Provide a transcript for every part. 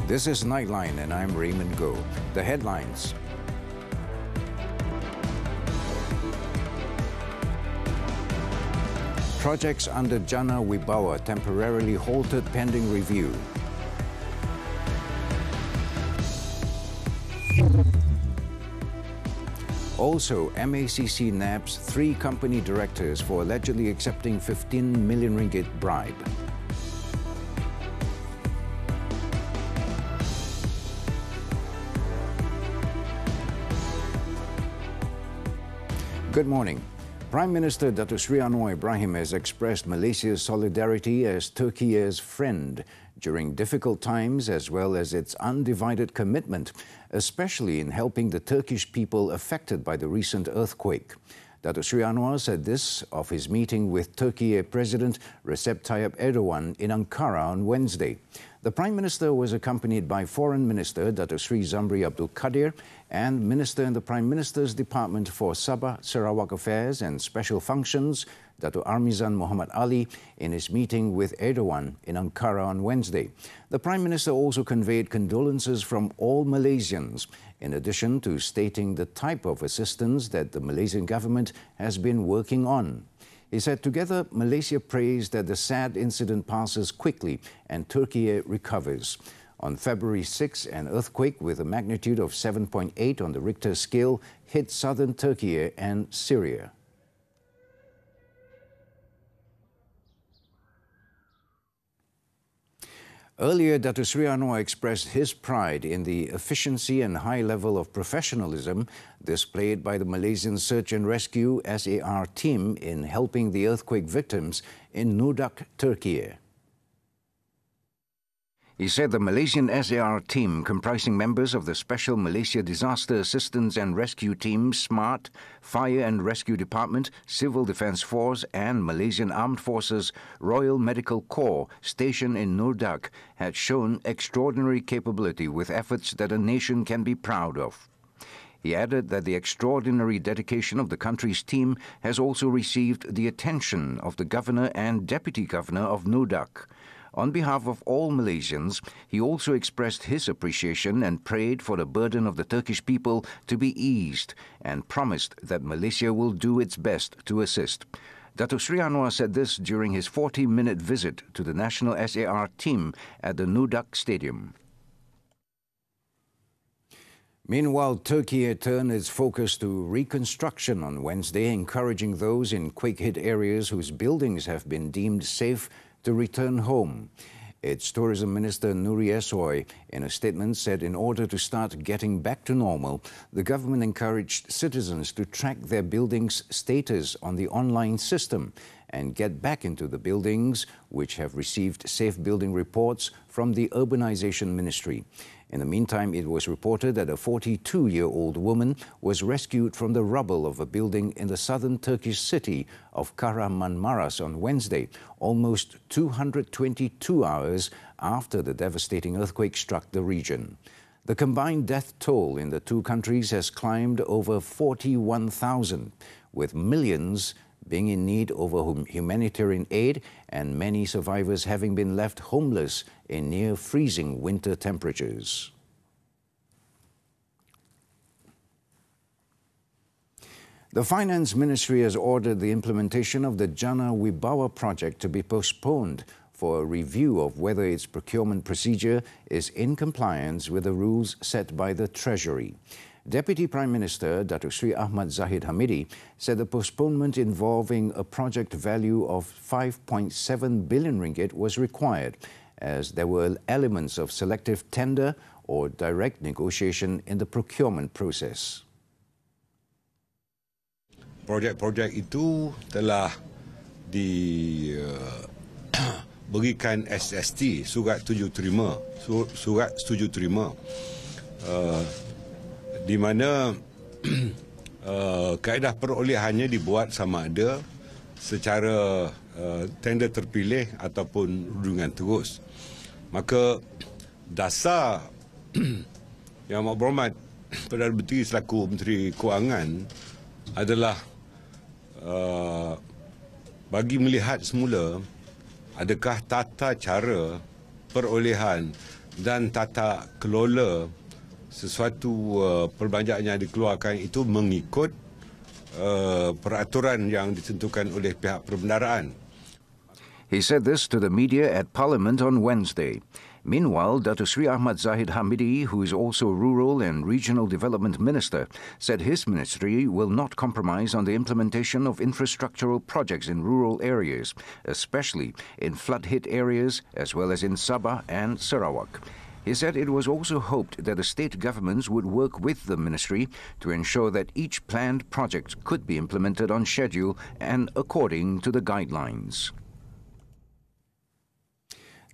This is Nightline, and I'm Raymond. The headlines. Projects under Jana Wibawa temporarily halted pending review. Also, MACC nabs 3 company directors for allegedly accepting 15 million ringgit bribe. Good morning. Prime Minister Datuk Seri Anwar Ibrahim has expressed Malaysia's solidarity as Turkey's friend during difficult times, as well as its undivided commitment, especially in helping the Turkish people affected by the recent earthquake. Datuk Seri Anwar said this of his meeting with Turkey President Recep Tayyip Erdogan in Ankara on Wednesday. The Prime Minister was accompanied by Foreign Minister Datuk Seri Zamri Abdul Kadir and Minister in the Prime Minister's Department for Sabah, Sarawak Affairs and Special Functions, Datuk Armizan Muhammad Ali, in his meeting with Erdogan in Ankara on Wednesday. The Prime Minister also conveyed condolences from all Malaysians, in addition to stating the type of assistance that the Malaysian government has been working on. He said, together, Malaysia prays that the sad incident passes quickly and Turkey recovers. On February 6, an earthquake with a magnitude of 7.8 on the Richter scale hit southern Turkey and Syria. Earlier, Datuk Seri Anwar expressed his pride in the efficiency and high level of professionalism displayed by the Malaysian Search and Rescue SAR team in helping the earthquake victims in Nudak, Turkey. He said the Malaysian SAR team, comprising members of the Special Malaysia Disaster Assistance and Rescue Team, SMART, Fire and Rescue Department, Civil Defence Force and Malaysian Armed Forces Royal Medical Corps stationed in Nudak, had shown extraordinary capability with efforts that a nation can be proud of. He added that the extraordinary dedication of the country's team has also received the attention of the Governor and Deputy Governor of Nudak. On behalf of all Malaysians, he also expressed his appreciation and prayed for the burden of the Turkish people to be eased and promised that Malaysia will do its best to assist. Datuk Seri Anwar said this during his 40-minute visit to the National SAR team at the Nudak Stadium. Meanwhile, Turkey turned its focus to reconstruction on Wednesday, encouraging those in quake-hit areas whose buildings have been deemed safe to return home. Its Tourism Minister Nuri Esoy, in a statement, said in order to start getting back to normal, the government encouraged citizens to track their buildings' status on the online system and get back into the buildings which have received safe building reports from the Urbanization Ministry. In the meantime, it was reported that a 42-year-old woman was rescued from the rubble of a building in the southern Turkish city of Kahramanmaras on Wednesday, almost 222 hours after the devastating earthquake struck the region. The combined death toll in the two countries has climbed over 41,000, with millions being in need of humanitarian aid and many survivors having been left homeless in near-freezing winter temperatures. The Finance Ministry has ordered the implementation of the Jana Wibawa project to be postponed for a review of whether its procurement procedure is in compliance with the rules set by the Treasury. Deputy Prime Minister Datuk Seri Ahmad Zahid Hamidi said the postponement involving a project value of 5.7 billion ringgit was required, as there were elements of selective tender or direct negotiation in the procurement process. Projek-projek itu telah diberikan SST, surat setuju terima, di mana kaedah perolehannya dibuat sama ada secara tender terpilih ataupun rundingan terus. Maka dasar Yang Amat Berhormat Perdana Menteri selaku Menteri Kewangan adalah bagi melihat semula adakah tata cara perolehan dan tata kelola sesuatu perbelanjaan yang dikeluarkan itu mengikut peraturan yang ditentukan oleh pihak perbendaraan. He said this to the media at Parliament on Wednesday. Meanwhile, Dato Sri Ahmad Zahid Hamidi, who is also Rural and Regional Development Minister, said his ministry will not compromise on the implementation of infrastructural projects in rural areas, especially in flood-hit areas as well as in Sabah and Sarawak. He said it was also hoped that the state governments would work with the ministry to ensure that each planned project could be implemented on schedule and according to the guidelines.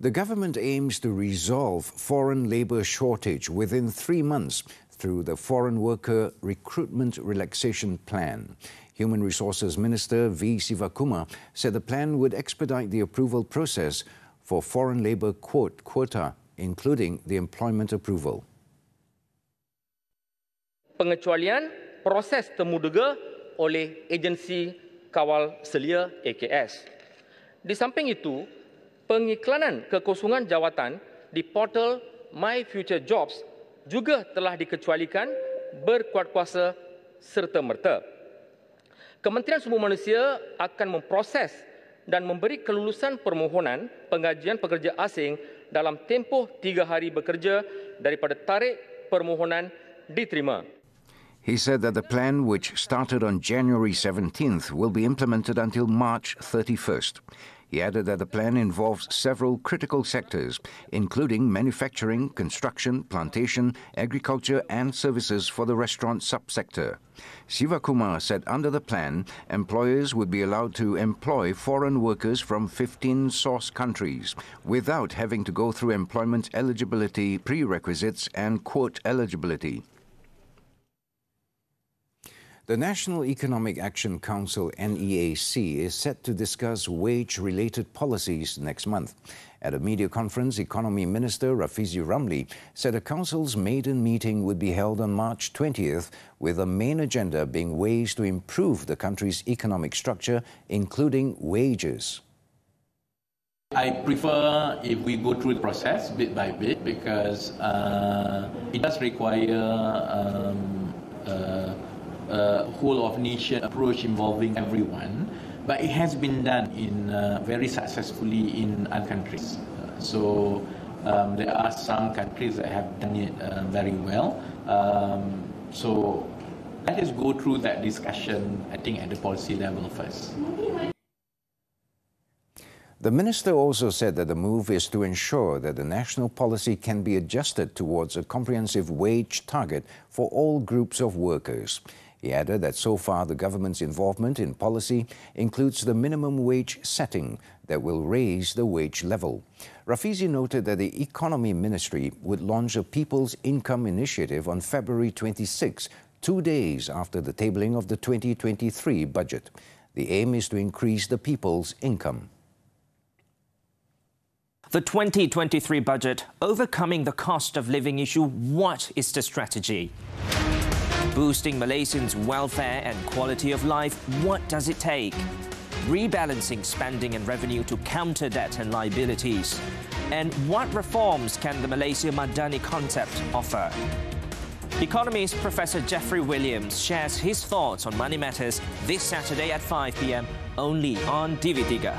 The government aims to resolve foreign labour shortage within 3 months through the Foreign Worker Recruitment Relaxation Plan. Human Resources Minister V. Sivakumar said the plan would expedite the approval process for foreign labour quota, including the employment approval. Pengecualian proses temuduga oleh agensi kawal selia AKS. Di samping itu, pengiklanan kekosongan jawatan di portal My Future Jobs juga telah dikecualikan berkuat kuasa serta-merta. Kementerian Sumber Manusia akan memproses dan memberi kelulusan permohonan pengajian pekerja asing dalam tempoh 3 hari bekerja daripada tarikh permohonan diterima. He said that the plan, which started on January 17th, will be implemented until March 31st. He added that the plan involves several critical sectors, including manufacturing, construction, plantation, agriculture and services for the restaurant subsector. Sivakumar said under the plan, employers would be allowed to employ foreign workers from 15 source countries without having to go through employment eligibility prerequisites and quote eligibility. The National Economic Action Council, NEAC, is set to discuss wage-related policies next month. At a media conference, Economy Minister Rafizi Ramli said the Council's maiden meeting would be held on March 20th, with a main agenda being ways to improve the country's economic structure, including wages. I prefer if we go through the process bit by bit because it does require whole of nation approach involving everyone, but it has been done in very successfully in other countries. So there are some countries that have done it very well. So let us go through that discussion, I think, at the policy level first. The minister also said that the move is to ensure that the national policy can be adjusted towards a comprehensive wage target for all groups of workers. He added that so far the government's involvement in policy includes the minimum wage setting that will raise the wage level. Rafizi noted that the Economy Ministry would launch a People's Income Initiative on February 26, 2 days after the tabling of the 2023 budget. The aim is to increase the people's income. The 2023 budget, overcoming the cost of living issue, what is the strategy? Boosting Malaysians' welfare and quality of life, what does it take? Rebalancing spending and revenue to counter debt and liabilities. And what reforms can the Malaysia Madani concept offer? Economist Professor Jeffrey Williams shares his thoughts on money matters this Saturday at 5 p.m. only on TV3.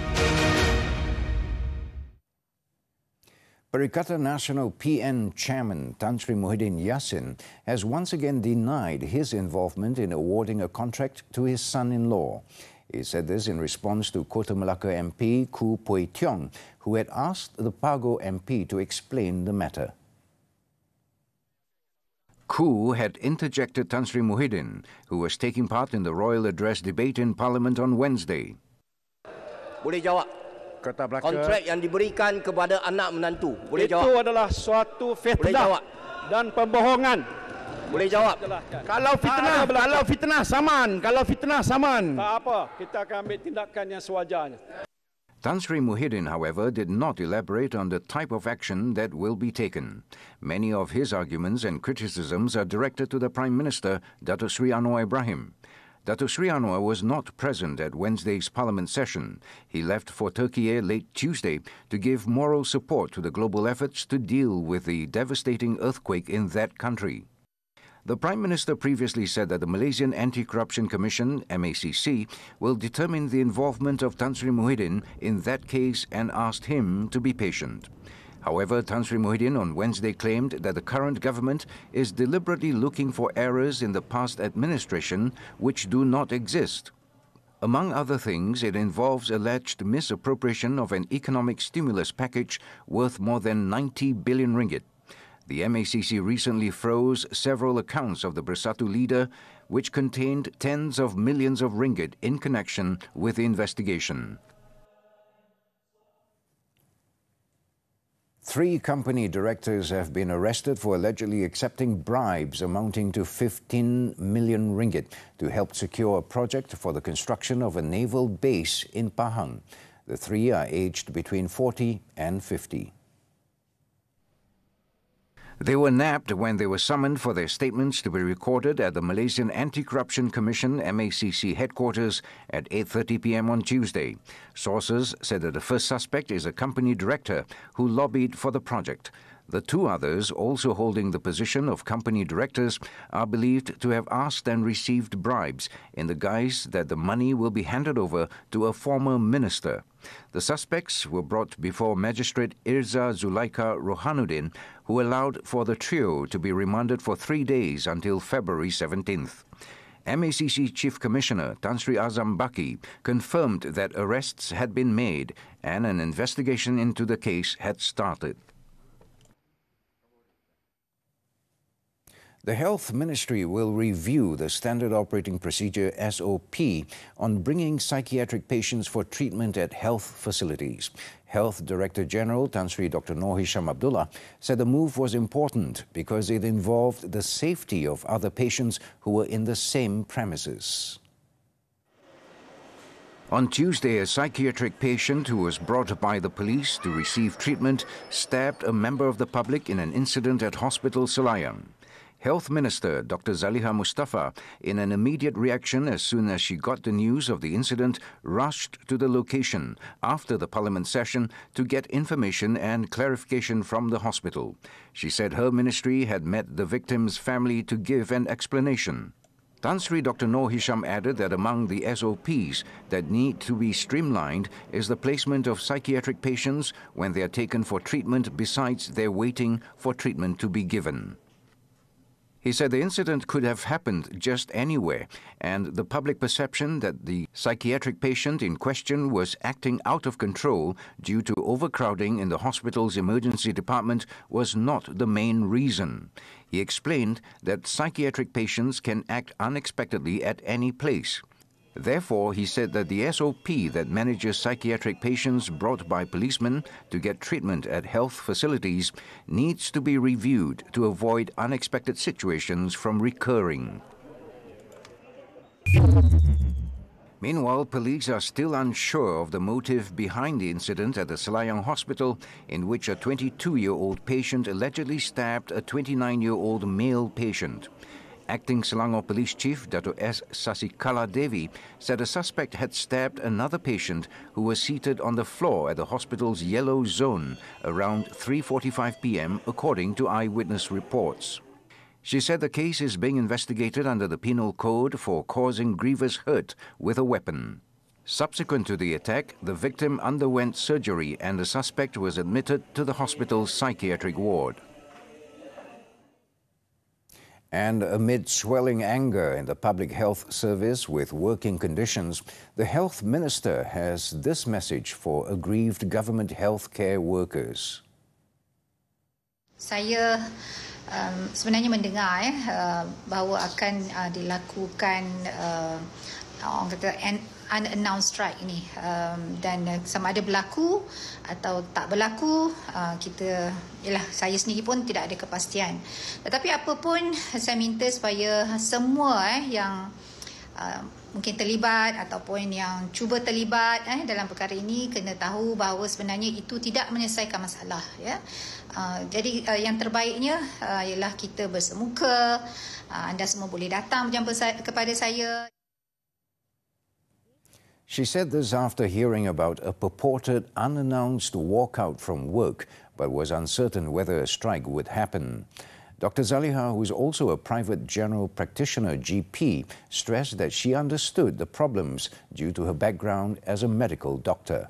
Perikatan Nasional PN Chairman Tan Sri Muhyiddin Yassin has once again denied his involvement in awarding a contract to his son-in-law. He said this in response to Kota Melaka MP Koo Pui Tiong, who had asked the Pago MP to explain the matter. Koo had interjected Tan Sri Muhyiddin, who was taking part in the Royal Address debate in Parliament on Wednesday. Boleh jawab. Kontrak yang diberikan kepada anak menantu. Boleh jawab. Itu adalah suatu fitnah dan pembohongan. Boleh jawab. Kalau fitnah saman, tak apa, kita akan ambil tindakan yang sewajarnya. Tan Sri Muhyiddin, however, did not elaborate on the type of action that will be taken. Many of his arguments and criticisms are directed to the Prime Minister, Dato Sri Anwar Ibrahim. Datuk Sri Anwar was not present at Wednesday's Parliament session. He left for Turkey late Tuesday to give moral support to the global efforts to deal with the devastating earthquake in that country. The Prime Minister previously said that the Malaysian Anti-Corruption Commission, MACC, will determine the involvement of Tan Sri Muhyiddin in that case and asked him to be patient. However, Tan Sri Muhyiddin on Wednesday claimed that the current government is deliberately looking for errors in the past administration which do not exist. Among other things, it involves alleged misappropriation of an economic stimulus package worth more than 90 billion ringgit. The MACC recently froze several accounts of the Bersatu leader, which contained tens of millions of ringgit in connection with the investigation. 3 company directors have been arrested for allegedly accepting bribes amounting to 15 million ringgit to help secure a project for the construction of a naval base in Pahang. The 3 are aged between 40 and 50. They were nabbed when they were summoned for their statements to be recorded at the Malaysian Anti-Corruption Commission MACC headquarters at 8:30 p.m. on Tuesday. Sources said that the first suspect is a company director who lobbied for the project. The 2 others, also holding the position of company directors, are believed to have asked and received bribes in the guise that the money will be handed over to a former minister. The suspects were brought before Magistrate Irza Zulaika Rohanuddin, who allowed for the trio to be remanded for 3 days until February 17th. MACC Chief Commissioner Tan Sri Azam Baki confirmed that arrests had been made and an investigation into the case had started. The Health Ministry will review the Standard Operating Procedure SOP on bringing psychiatric patients for treatment at health facilities. Health Director General Tan Sri Dr. Noor Hisham Abdullah said the move was important because it involved the safety of other patients who were in the same premises. On Tuesday, a psychiatric patient who was brought by the police to receive treatment stabbed a member of the public in an incident at Hospital Selayang. Health Minister Dr. Zaliha Mustafa, in an immediate reaction as soon as she got the news of the incident, rushed to the location after the Parliament session to get information and clarification from the hospital. She said her ministry had met the victim's family to give an explanation. Tan Sri Dr. Noor Hisham added that among the SOPs that need to be streamlined is the placement of psychiatric patients when they are taken for treatment besides their waiting for treatment to be given. He said the incident could have happened just anywhere, and the public perception that the psychiatric patient in question was acting out of control due to overcrowding in the hospital's emergency department was not the main reason. He explained that psychiatric patients can act unexpectedly at any place. Therefore, he said that the SOP that manages psychiatric patients brought by policemen to get treatment at health facilities needs to be reviewed to avoid unexpected situations from recurring. Meanwhile, police are still unsure of the motive behind the incident at the Selayang Hospital, in which a 22-year-old patient allegedly stabbed a 29-year-old male patient. Acting Selangor Police Chief Dato' S. Sasikala Devi said a suspect had stabbed another patient who was seated on the floor at the hospital's yellow zone around 3:45 p.m. according to eyewitness reports. She said the case is being investigated under the Penal Code for causing grievous hurt with a weapon. Subsequent to the attack, the victim underwent surgery and the suspect was admitted to the hospital's psychiatric ward. And amid swelling anger in the public health service with working conditions, the health minister has this message for aggrieved government health care workers. Saya sebenarnya mendengar bahawa akan dilakukan orang kata unannounced strike ini, dan sama ada berlaku atau tak berlaku, saya sendiri pun tidak ada kepastian. Tetapi apapun, saya minta supaya semua yang mungkin terlibat ataupun yang cuba terlibat dalam perkara ini kena tahu bahawa sebenarnya itu tidak menyelesaikan masalah, ya. Jadi yang terbaiknya ialah kita bersemuka. Anda semua boleh datang berjumpa kepada saya. She said this after hearing about a purported unannounced walkout from work, but was uncertain whether a strike would happen. Dr. Zaliha, who is also a private general practitioner GP, stressed that she understood the problems due to her background as a medical doctor.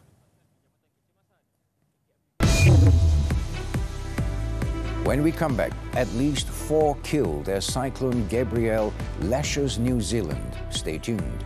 When we come back, at least 4 killed as Cyclone Gabrielle lashes New Zealand. Stay tuned.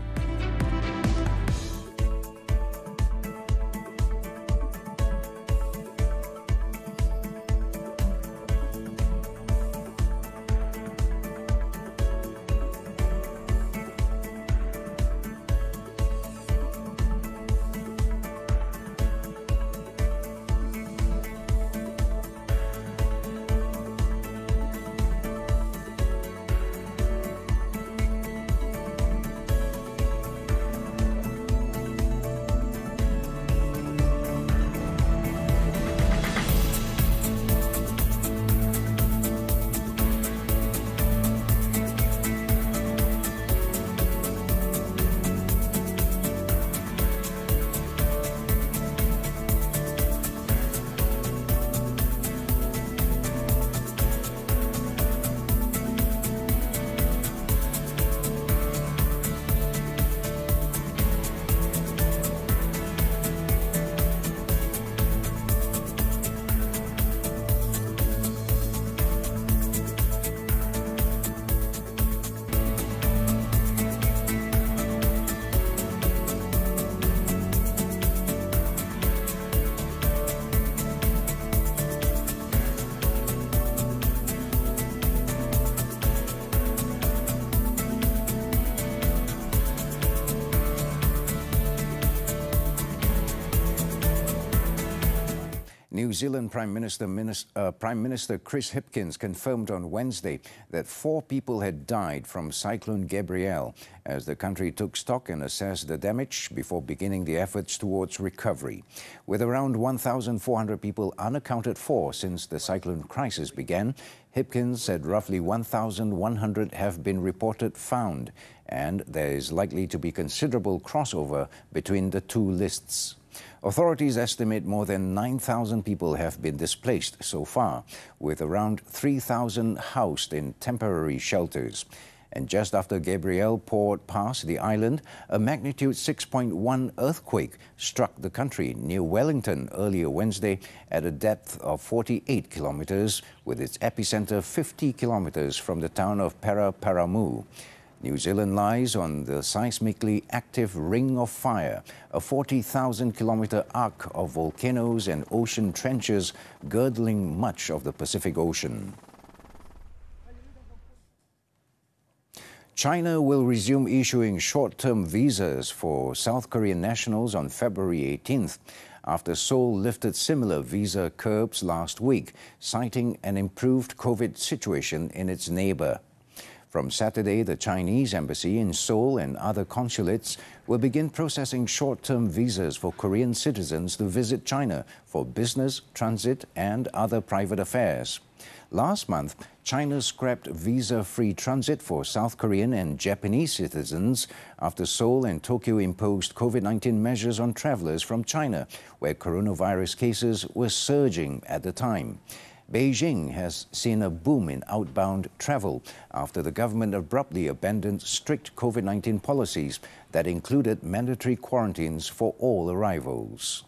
New Zealand Prime Minister Chris Hipkins confirmed on Wednesday that 4 people had died from Cyclone Gabrielle as the country took stock and assessed the damage before beginning the efforts towards recovery. With around 1,400 people unaccounted for since the cyclone crisis began, Hipkins said roughly 1,100 have been reported found, and there is likely to be considerable crossover between the two lists. Authorities estimate more than 9,000 people have been displaced so far, with around 3,000 housed in temporary shelters. And just after Gabrielle poured past the island, a magnitude 6.1 earthquake struck the country near Wellington earlier Wednesday at a depth of 48 kilometers, with its epicenter 50 kilometers from the town of Paramu. New Zealand lies on the seismically active Ring of Fire, a 40,000-kilometer arc of volcanoes and ocean trenches girdling much of the Pacific Ocean. China will resume issuing short-term visas for South Korean nationals on February 18th, after Seoul lifted similar visa curbs last week, citing an improved COVID situation in its neighbor. From Saturday, the Chinese embassy in Seoul and other consulates will begin processing short-term visas for Korean citizens to visit China for business, transit, and other private affairs. Last month, China scrapped visa-free transit for South Korean and Japanese citizens after Seoul and Tokyo imposed COVID-19 measures on travelers from China, where coronavirus cases were surging at the time. Beijing has seen a boom in outbound travel after the government abruptly abandoned strict COVID-19 policies that included mandatory quarantines for all arrivals.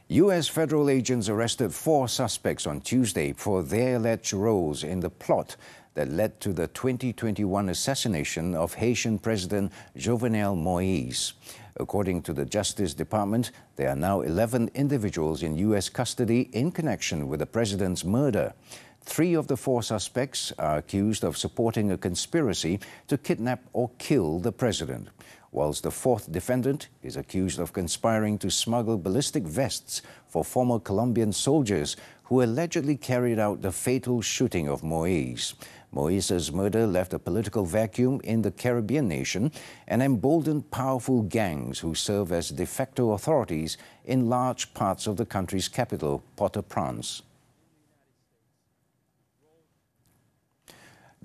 U.S. federal agents arrested 4 suspects on Tuesday for their alleged roles in the plot that led to the 2021 assassination of Haitian President Jovenel Moïse. According to the Justice Department, there are now 11 individuals in U.S. custody in connection with the president's murder. 3 of the 4 suspects are accused of supporting a conspiracy to kidnap or kill the president, whilst the 4th defendant is accused of conspiring to smuggle ballistic vests for former Colombian soldiers who allegedly carried out the fatal shooting of Moïse. Moïse's murder left a political vacuum in the Caribbean nation and emboldened powerful gangs who serve as de facto authorities in large parts of the country's capital, Port-au-Prince.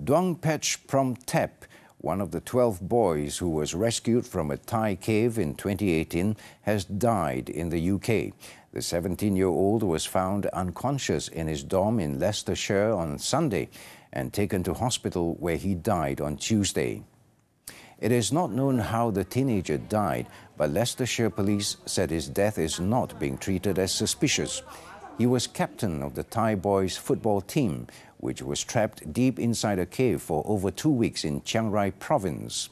Duong Pech Prom Tep One of the 12 boys who was rescued from a Thai cave in 2018 has died in the UK. The 17-year-old was found unconscious in his dorm in Leicestershire on Sunday and taken to hospital where he died on Tuesday. It is not known how the teenager died, but Leicestershire police said his death is not being treated as suspicious. He was captain of the Thai boys football team, which was trapped deep inside a cave for over 2 weeks in Chiang Rai province.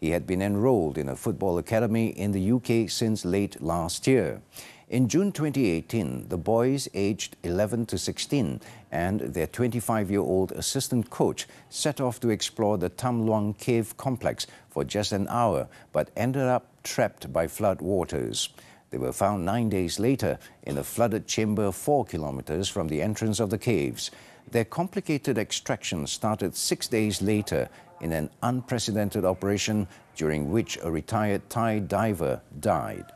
He had been enrolled in a football academy in the UK since late last year. In June 2018, the boys aged 11 to 16 and their 25-year-old assistant coach set off to explore the Tam Luang cave complex for just an hour, but ended up trapped by flood waters. They were found 9 days later in a flooded chamber 4 kilometers from the entrance of the caves. Their complicated extraction started 6 days later in an unprecedented operation during which a retired Thai diver died.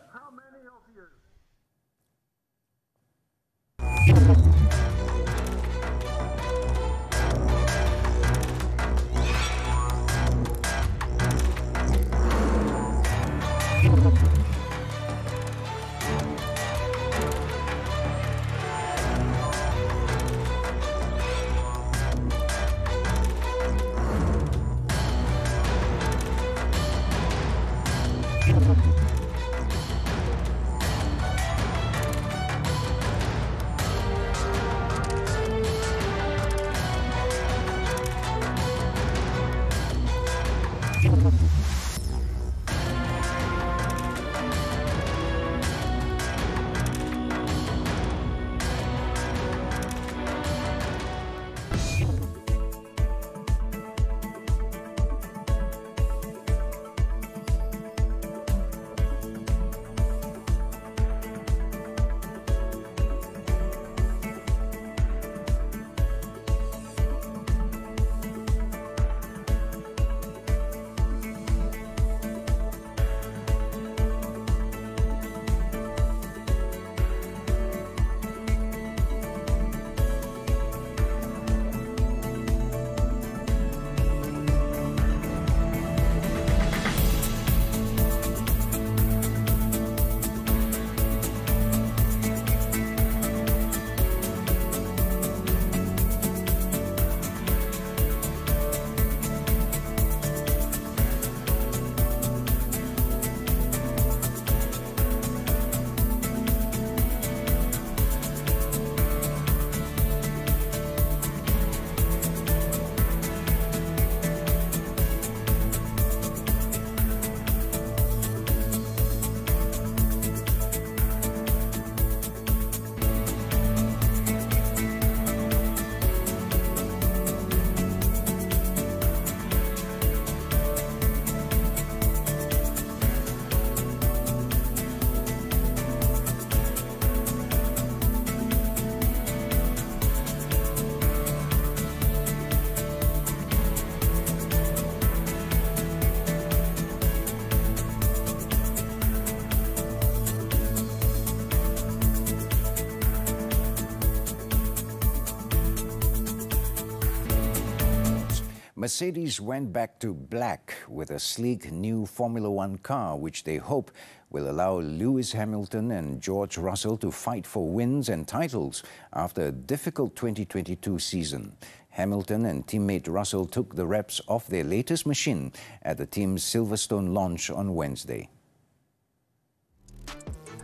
Mercedes went back to black with a sleek new Formula One car, which they hope will allow Lewis Hamilton and George Russell to fight for wins and titles after a difficult 2022 season. Hamilton and teammate Russell took the reps off their latest machine at the team's Silverstone launch on Wednesday.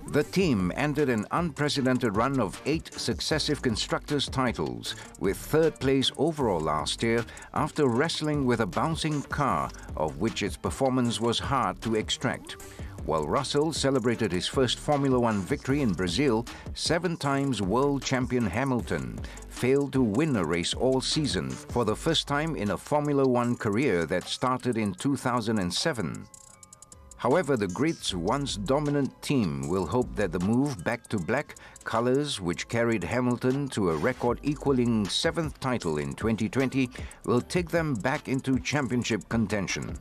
The team ended an unprecedented run of 8 successive constructors' titles, with 3rd place overall last year after wrestling with a bouncing car of which its performance was hard to extract. While Russell celebrated his first Formula One victory in Brazil, 7 times world champion Hamilton failed to win a race all season for the first time in a Formula One career that started in 2007. However, the grid's once dominant team will hope that the move back to black, colours which carried Hamilton to a record-equalling 7th title in 2020, will take them back into championship contention.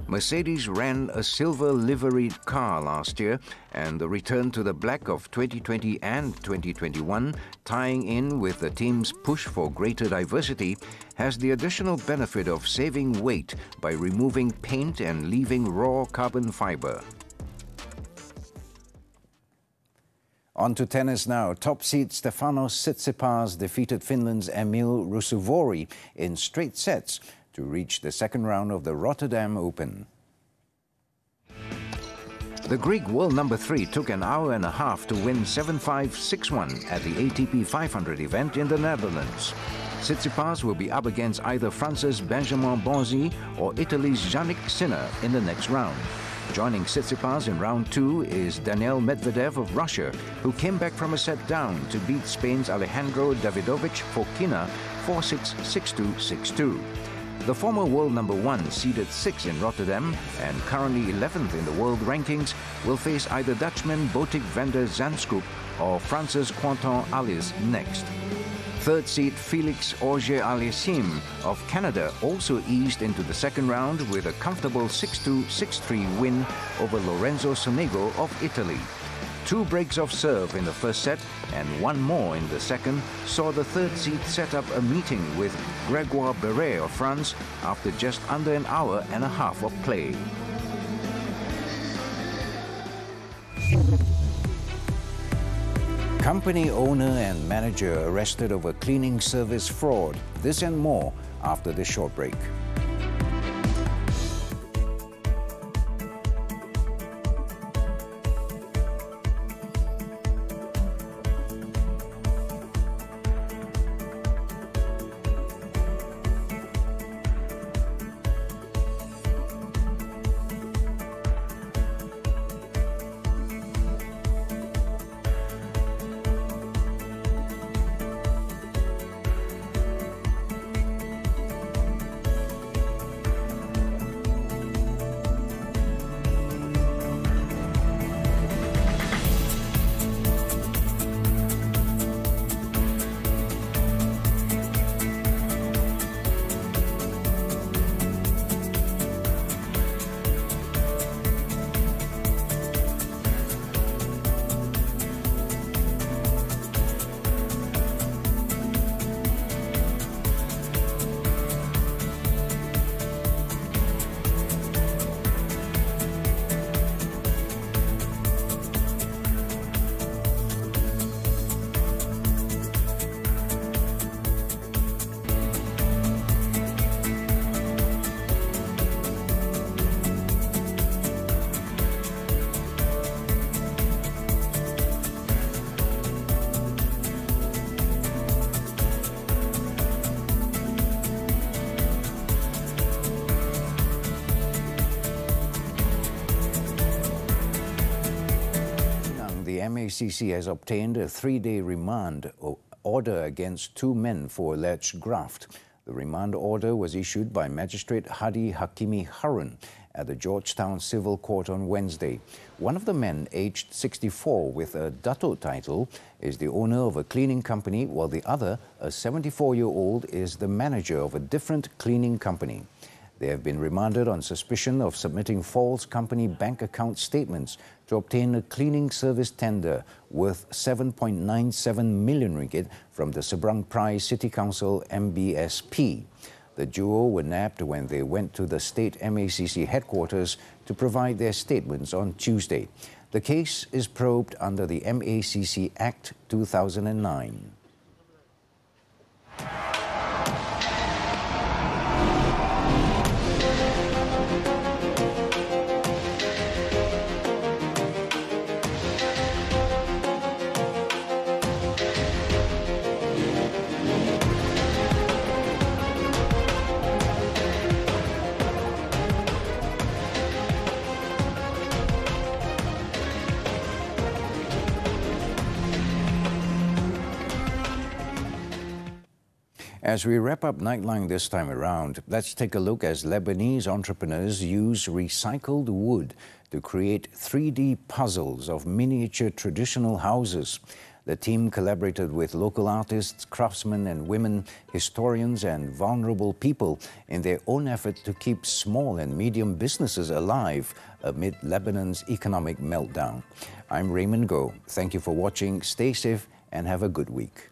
Mercedes ran a silver liveried car last year, and the return to the black of 2020 and 2021, tying in with the team's push for greater diversity, has the additional benefit of saving weight by removing paint and leaving raw carbon fiber. On to tennis now. Top seed Stefanos Tsitsipas defeated Finland's Emil Rusuvori in straight sets to reach the second round of the Rotterdam Open. The Greek world number 3 took an hour and a half to win 7-5, 6-1 at the ATP 500 event in the Netherlands. Tsitsipas will be up against either France's Benjamin Bonzi or Italy's Yannick Sinner in the next round. Joining Tsitsipas in round 2 is Daniil Medvedev of Russia, who came back from a set down to beat Spain's Alejandro Davidovich Fokina 4-6, 6-2, 6-2. The former world number 1, seeded 6 in Rotterdam and currently 11th in the world rankings, will face either Dutchman Botic van der Zandschulp or France's Quentin Alice next. Third seed Felix Auger-Aliassime of Canada also eased into the second round with a comfortable 6-2, 6-3 win over Lorenzo Sonego of Italy. 2 breaks of serve in the first set and 1 more in the second saw the third seed set up a meeting with Grégoire Beret of France after just under an hour and a half of play. Company owner and manager arrested over cleaning service fraud. This and more after this short break. MACC has obtained a 3-day remand order against 2 men for alleged graft. The remand order was issued by Magistrate Hadi Hakimi Harun at the Georgetown Civil Court on Wednesday. One of the men, aged 64 with a Dato title, is the owner of a cleaning company, while the other, a 74-year-old, is the manager of a different cleaning company. They have been remanded on suspicion of submitting false company bank account statements to obtain a cleaning service tender worth 7.97 million ringgit from the Seberang Perai City Council MBSP. The duo were nabbed when they went to the state MACC headquarters to provide their statements on Tuesday. The case is probed under the MACC Act 2009. As we wrap up Nightline this time around, let's take a look as Lebanese entrepreneurs use recycled wood to create 3D puzzles of miniature traditional houses. The team collaborated with local artists, craftsmen and women, historians and vulnerable people in their own effort to keep small and medium businesses alive amid Lebanon's economic meltdown. I'm Raymond. Thank you for watching. Stay safe and have a good week.